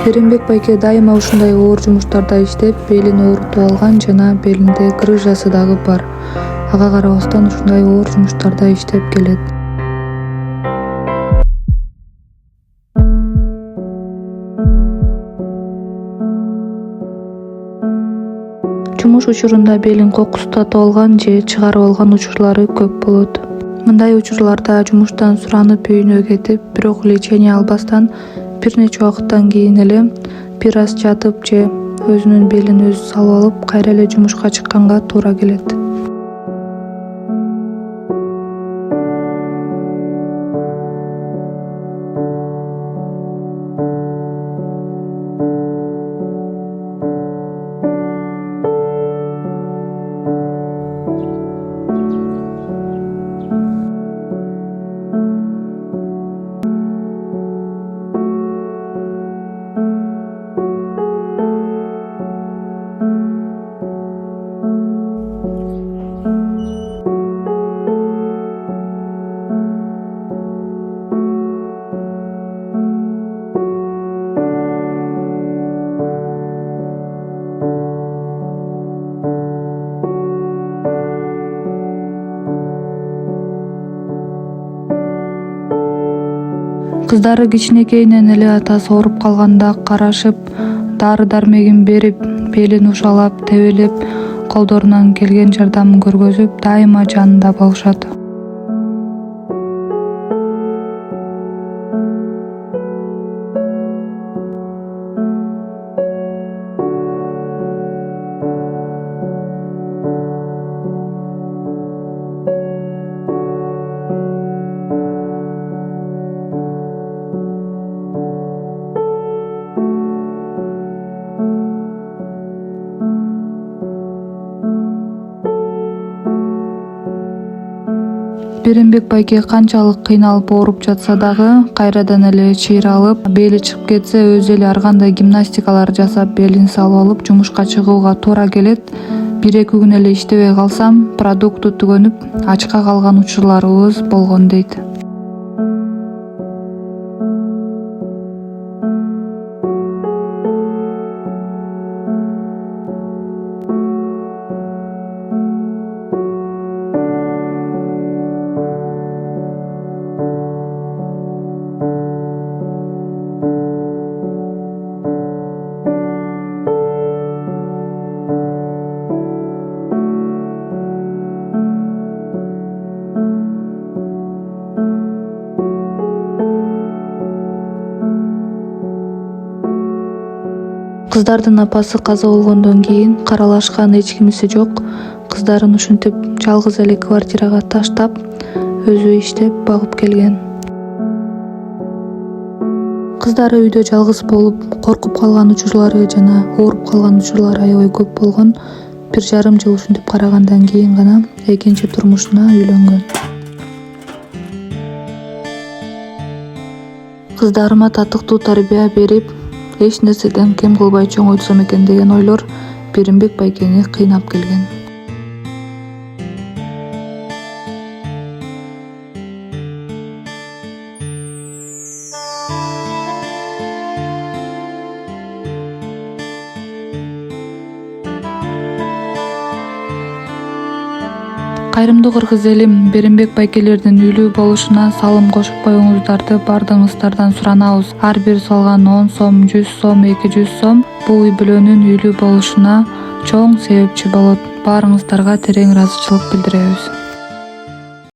Беримбек байке дайыма ушундай оор жумуштарда иштеп, белин оорутуп алган жана белинде грыжасы дагы бар. Ага карабастан ушундай оор жумуштарда иштеп келет. Жумуш учурунда белин кокустатып алган же чыгарып алган учурлары көп болот. Мындай учурларда жумуштан суранып үйүнө кетип, бирок лечение албастан бир нече убакыттан кийин эле бир аз жатып же өзүнүн белин өзү салып алып, кайра эле жумушка чыкканга туура келет. Кыздары кичинекейинен эле атасы ооруп калганда карашып, дары-дармегин берип, белин ушалап, тебелеп, колдорунан келген жардамын көргөзүп, дайыма жанында болушат. Беримбек байке канчалык кыйналып ооруп жатса дагы, кайрадан эле чыйралып, бели чыгып кетсе өзү эле ар кандай гимнастикалар жасап, белин салып алып жумушка чыгууга туура келет. 1-2 күн эле иштебей калсам, продукту түгөнүп, ачка калган учурларыбыз болгон дейт. Кыздардын апасы каза болгондон кийин каралашкан эч кимиси жок. Кыздарын ушинтип жалгыз эле квартирага таштап, өзү иштеп багып келген. Кыздары үйдө жалгыз болуп, коркуп калган учурлары жана ооруп калган учурлары аябай көп болгон. 1,5 жыл ушинтип карагандан кийин гана экинчи турмушуна үйлөнгөн. Кыздарыма татыктуу тарбия берип, эч нерседен кем кылбай чоңойтсом экен деген ойлор Беримбек байкени кыйнап келген. Кайрымдуу кыргыз элим, Беримбек байкелердин үйлүү болушуна салым кошуп коюңуздарды бардыгыңыздардан суранабыз. Ар бир салган 10 сом, 100 сом, 200 сом бул үй бүлөнүн үйлүү болушуна чоң себепчи болот. Баарыңыздарга терең ыраазычылык билдиребиз.